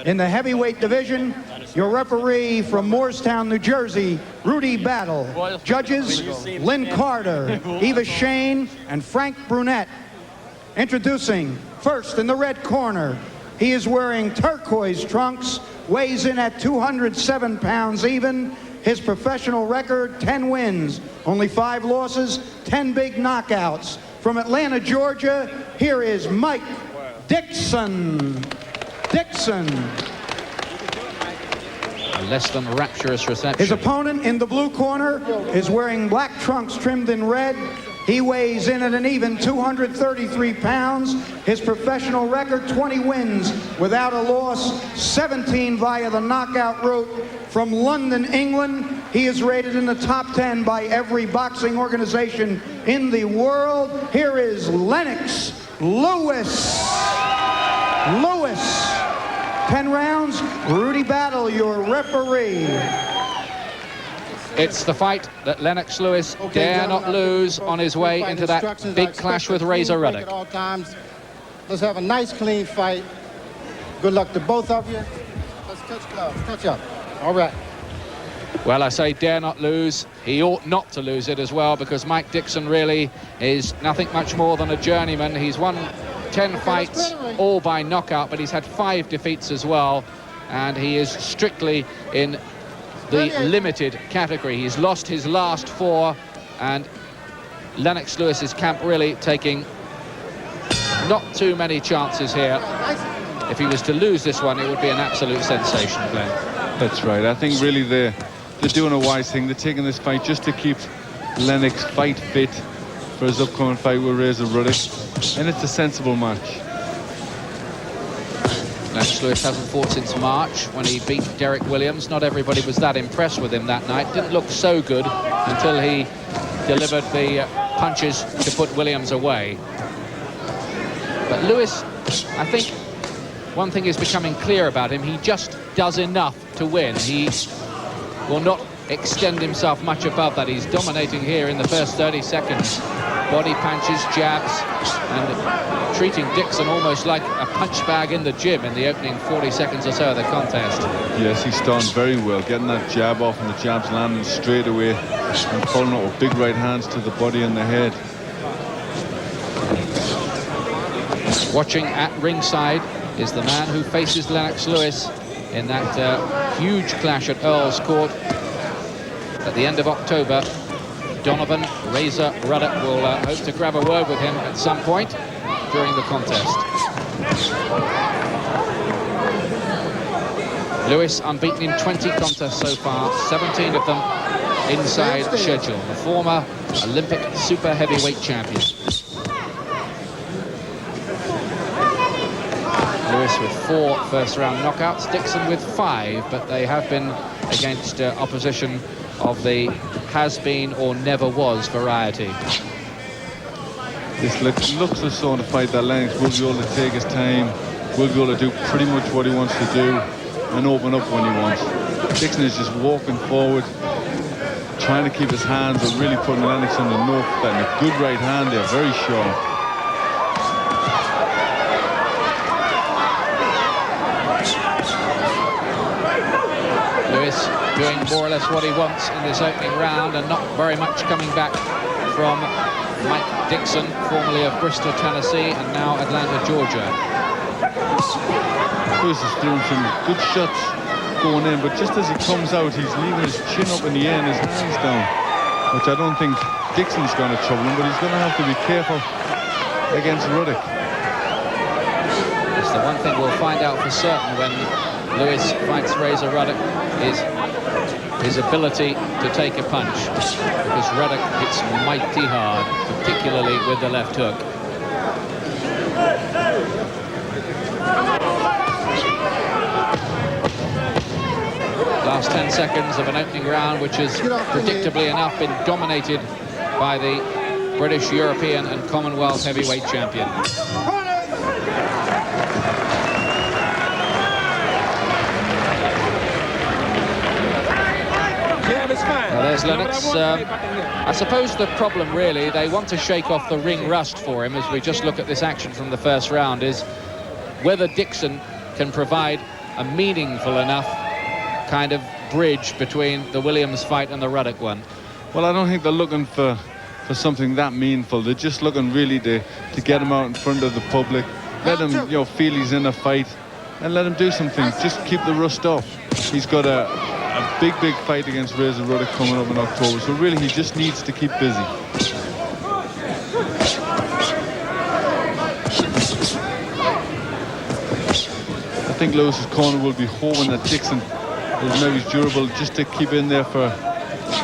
In the heavyweight division, your referee from Moorestown, New Jersey, Rudy Battle. Judges, Lynn Carter, Eva Shane, and Frank Brunette. Introducing, first in the red corner, he is wearing turquoise trunks, weighs in at 207 pounds even. His professional record, 10 wins, only 5 losses, 10 big knockouts. From Atlanta, Georgia, here is Mike Dixon. Dixon. A less than rapturous reception. His opponent in the blue corner is wearing black trunks trimmed in red. He weighs in at an even 233 pounds. His professional record, 20 wins without a loss, 17 via the knockout route. From London, England, he is rated in the top 10 by every boxing organization in the world. Here is Lennox Lewis. Lewis. 10 rounds, Rudy Battle, your referee. It's the fight that Lennox Lewis dare not lose on his way into that big clash with Razor Ruddock. At all times. Let's have a nice, clean fight. Good luck to both of you. Let's touch gloves, touch up. All right. Well, I say dare not lose. He ought not to lose it as well, because Mike Dixon really is nothing much more than a journeyman. He's won 10 fights, all by knockout, but he's had 5 defeats as well, and he is strictly in the limited category. He's lost his last 4, and Lennox Lewis's camp really taking not too many chances here. If he was to lose this one, it would be an absolute sensation, Glenn. That's right. I think really they're doing a wise thing. They're taking this fight just to keep Lennox fight fit for his upcoming fight with Razor Ruddock, and it's a sensible match. Lennox Lewis hasn't fought since March, when he beat Derek Williams. Not everybody was that impressed with him that night. Didn't look so good until he delivered the punches to put Williams away. But Lewis, I think one thing is becoming clear about him. He just does enough to win. He will not extend himself much above that. He's dominating here in the first 30 seconds. Body punches, jabs, and treating Dixon almost like a punch bag in the gym in the opening 40 seconds or so of the contest. Yes, he's starting very well, getting that jab off, and the jab's landing straight away and following up with big right hands to the body and the head. Watching at ringside is the man who faces Lennox Lewis in that huge clash at Earl's Court at the end of October. Donovan Razor Ruddock will hope to grab a word with him at some point during the contest. Lewis unbeaten in 20 contests so far, 17 of them inside the schedule. The former Olympic super heavyweight champion. Lewis with 4 first-round knockouts, Dixon with 5, but they have been against opposition of the has-been or never was variety. This looks the sort of fight that Lennox will be able to take his time, will be able to do pretty much what he wants to do and open up when he wants. Dixon is just walking forward, trying to keep his hands, but really putting Lennox on the north. And a good right hand there, very sharp. Lewis doing more or less what he wants in this opening round, and not very much coming back from Mike Dixon, formerly of Bristol, Tennessee, and now Atlanta, Georgia. Lewis is doing some good shots going in, but just as he comes out, he's leaving his chin up in the air and his hands down, which I don't think Dixon's going to trouble him, but he's going to have to be careful against Ruddock. It's the one thing we'll find out for certain when Lewis fights Razor Ruddock is his ability to take a punch, because Ruddock hits mighty hard, particularly with the left hook. Last 10 seconds of an opening round, which has predictably enough been dominated by the British, European and Commonwealth heavyweight champion. Now there's Lennox. I suppose the problem really, they want to shake off the ring rust for him, as we just look at this action from the first round, is whether Dixon can provide a meaningful enough kind of bridge between the Williams fight and the Ruddock one? Well, I don't think they're looking for something that meaningful. They're just looking really to get him out in front of the public, let him, you know, feel he's in a fight, and let him do something. Just keep the rust off. He's got a big fight against Razor Ruddock coming up in October, so really he just needs to keep busy. I think Lewis's corner will be hoping that Dixon is maybe durable, just to keep in there for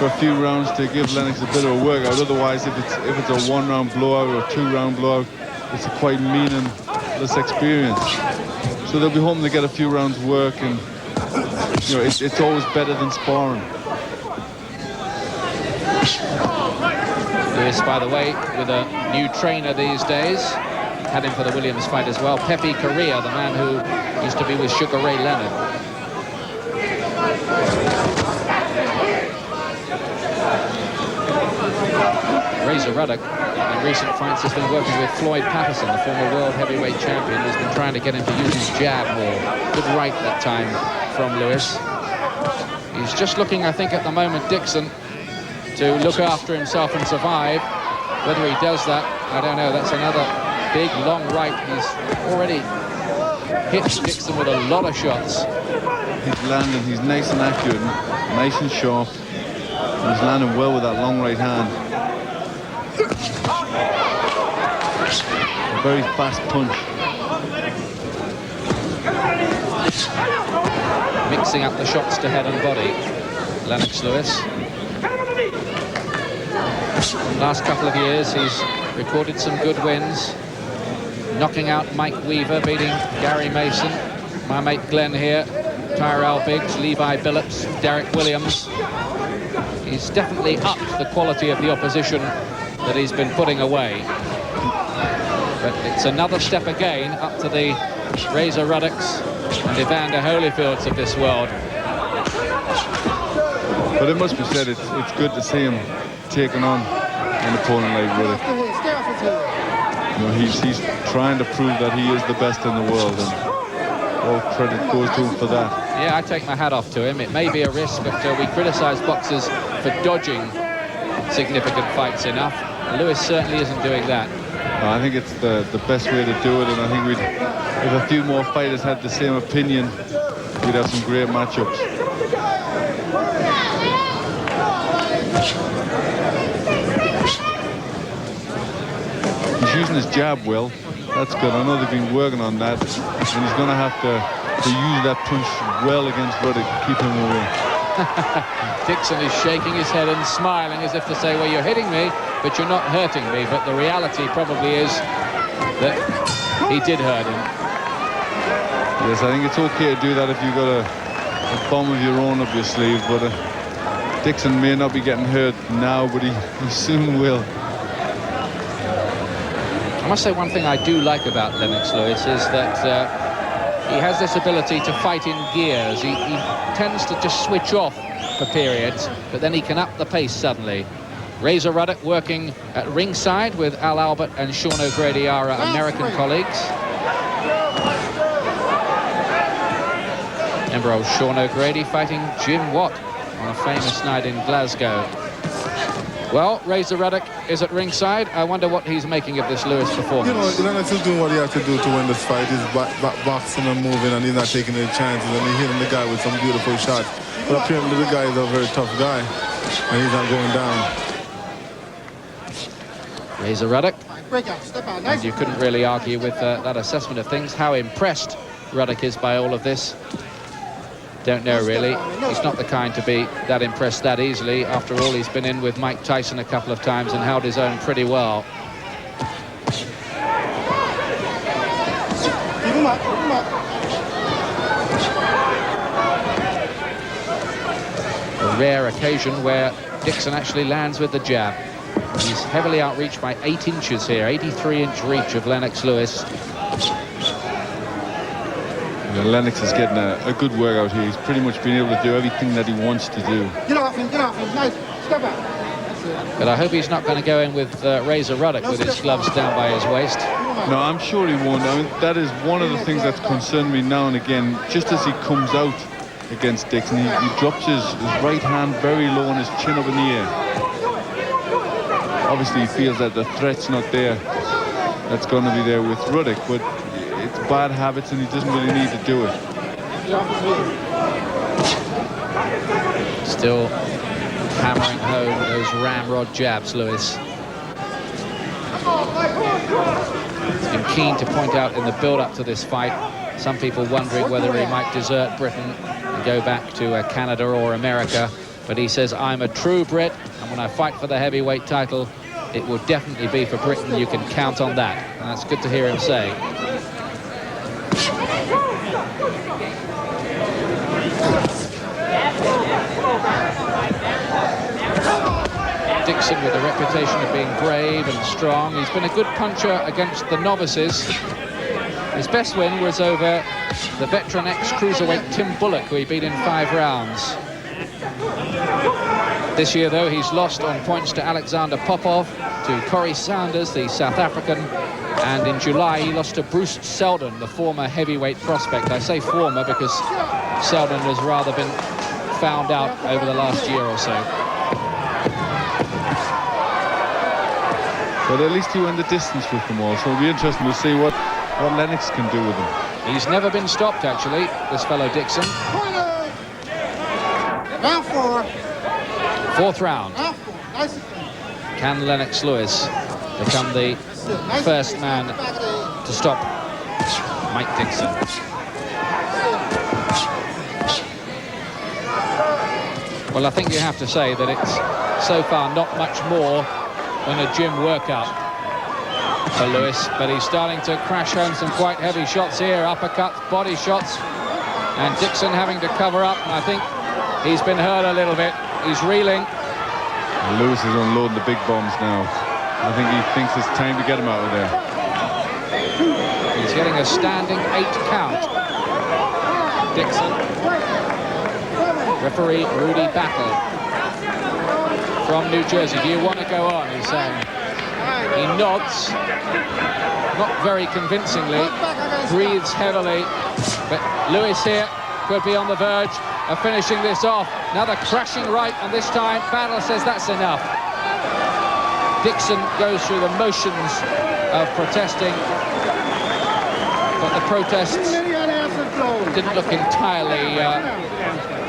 a few rounds to give Lennox a bit of a workout. Otherwise, if it's a 1-round blowout or a 2-round blowout, it's a quite meaningless experience. So they'll be hoping to get a few rounds work, and you know, it's always better than sparring. Lewis, by the way, with a new trainer these days, had him for the Williams fight as well. Pepe Correa, the man who used to be with Sugar Ray Leonard. Razor Ruddock in recent fights has been working with Floyd Patterson, the former world heavyweight champion, who's been trying to get him to use his jab more. Good right that time from Lewis. He's just looking, I think, at the moment, Dixon, to look after himself and survive. Whether he does that, I don't know. That's another big, long right. He's already hit Dixon with a lot of shots. He's landing, he's nice and accurate, and nice and sharp. He's landing well with that long right hand. A very fast punch. Mixing up the shots to head and body, Lennox Lewis. Last couple of years, he's recorded some good wins. Knocking out Mike Weaver, beating Gary Mason. My mate Glenn here, Tyrell Biggs, Levi Billups, Derek Williams. He's definitely upped the quality of the opposition that he's been putting away. But it's another step again up to the Razor Ruddocks and Evander Holyfields of this world. But it must be said, it's good to see him taking on an opponent like Ruddock. You know, he's trying to prove that he is the best in the world, and all credit goes to him for that. Yeah, I take my hat off to him. It may be a risk, but we criticise boxers for dodging significant fights enough. Lewis certainly isn't doing that. I think it's the best way to do it, and I think if a few more fighters had the same opinion, we'd have some great matchups. He's using his jab well. That's good. I know they've been working on that, and he's going to have to use that punch well against Ruddock, keep him away. Dixon is shaking his head and smiling as if to say, well, you're hitting me, but you're not hurting me. But the reality probably is that he did hurt him. Yes, I think it's okay to do that if you've got a bomb of your own up your sleeve, but Dixon may not be getting hurt now, but he soon will. I must say one thing I do like about Lennox Lewis is that he has this ability to fight in gears. He tends to just switch off for periods, but then he can up the pace suddenly. Razor Ruddock working at ringside with Al Albert and Sean O'Grady, our American colleagues. Remember old Sean O'Grady fighting Jim Watt on a famous night in Glasgow. Well, Razor Ruddock is at ringside. I wonder what he's making of this Lewis performance. You know, Lennox is doing what he has to do to win this fight. He's boxing and moving, and he's not taking any chances, and he's hitting the guy with some beautiful shots. But apparently the guy is a very tough guy, and he's not going down. Razor Ruddock. And you couldn't really argue with that assessment of things. How impressed Ruddock is by all of this. Don't know, really. He's not the kind to be that impressed that easily. After all, he's been in with Mike Tyson a couple of times and held his own pretty well. A rare occasion where Dixon actually lands with the jab. He's heavily outreached by 8 inches here, 83-inch reach of Lennox Lewis. Lennox is getting a good workout here. He's pretty much been able to do everything that he wants to do. Get off him, nice. Step out. But I hope he's not going to go in with Razor Ruddock with his gloves down by his waist. No, I'm sure he won't. I mean, that is one of the things that's concerned me now and again. Just as he comes out against Dixon, he drops his right hand very low and his chin up in the air. Obviously, he feels that the threat's not there. That's going to be there with Ruddock, but it's bad habits and he doesn't really need to do it. Still hammering home those ramrod jabs, Lewis. He's been keen to point out in the build-up to this fight, some people wondering whether he might desert Britain and go back to Canada or America. But he says, I'm a true Brit, and when I fight for the heavyweight title, it will definitely be for Britain. You can count on that. And that's good to hear him say. Dixon with a reputation of being brave and strong. He's been a good puncher against the novices. His best win was over the veteran ex-cruiserweight Tim Bullock, who he beat in 5 rounds. This year, though, he's lost on points to Alexander Popov, to Corey Sanders, the South African, and in July he lost to Bruce Seldon, the former heavyweight prospect. I say former because Seldon has rather been found out over the last year or so. But at least he went the distance with them all, so it'll be interesting to see what Lennox can do with him. He's never been stopped, actually, this fellow Dixon. Round 4. 4th round. Can Lennox Lewis become the first man to stop Mike Dixon? Well, I think you have to say that it's so far not much more than a gym workout for Lewis, but he's starting to crash home some quite heavy shots here, uppercuts, body shots, and Dixon having to cover up, and I think he's been hurt a little bit. He's reeling. And Lewis is unloading the big bombs now. I think he thinks it's time to get him out of there. He's getting a standing 8 count. Dixon. Referee Rudy Battle from New Jersey. Do you want to go on? He's saying. He nods, not very convincingly, breathes heavily, but Lewis here could be on the verge of finishing this off. Another crashing right, and this time Battle says that's enough. Dixon goes through the motions of protesting, but the protests didn't look entirely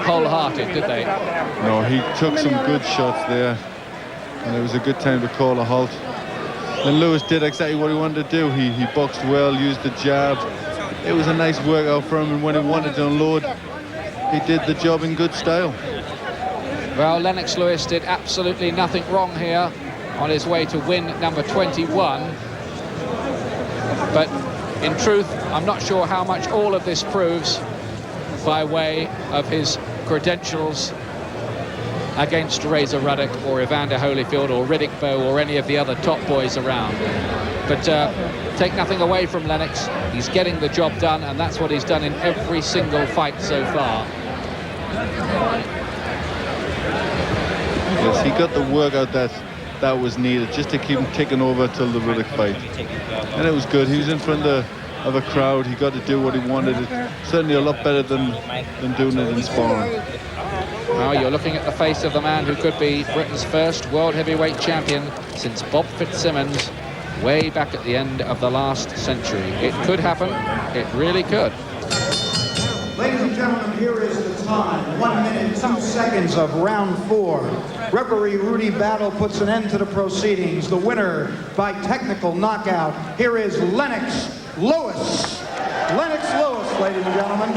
wholehearted, did they? No, he took some good shots there, and it was a good time to call a halt. And Lewis did exactly what he wanted to do. He boxed well, used the jab. It was a nice workout for him, and when he wanted to unload, he did the job in good style. Well, Lennox Lewis did absolutely nothing wrong here on his way to win number 21. But in truth, I'm not sure how much all of this proves by way of his credentials against Razor Ruddock or Evander Holyfield or Riddick Bowe or any of the other top boys around. But take nothing away from Lennox. He's getting the job done, and that's what he's done in every single fight so far. Yes, he got the workout that was needed just to keep him ticking over till the Ruddock fight. And it was good. He was in front of a crowd. He got to do what he wanted. It's certainly a lot better than doing it in sparring. Well, you're looking at the face of the man who could be Britain's first world heavyweight champion since Bob Fitzsimmons way back at the end of the last century. It could happen. It really could. Ladies and gentlemen, here is the time. 1 minute, 2 seconds of round 4. Referee Rudy Battle puts an end to the proceedings. The winner by technical knockout. Here is Lennox Lewis. Lennox Lewis, ladies and gentlemen.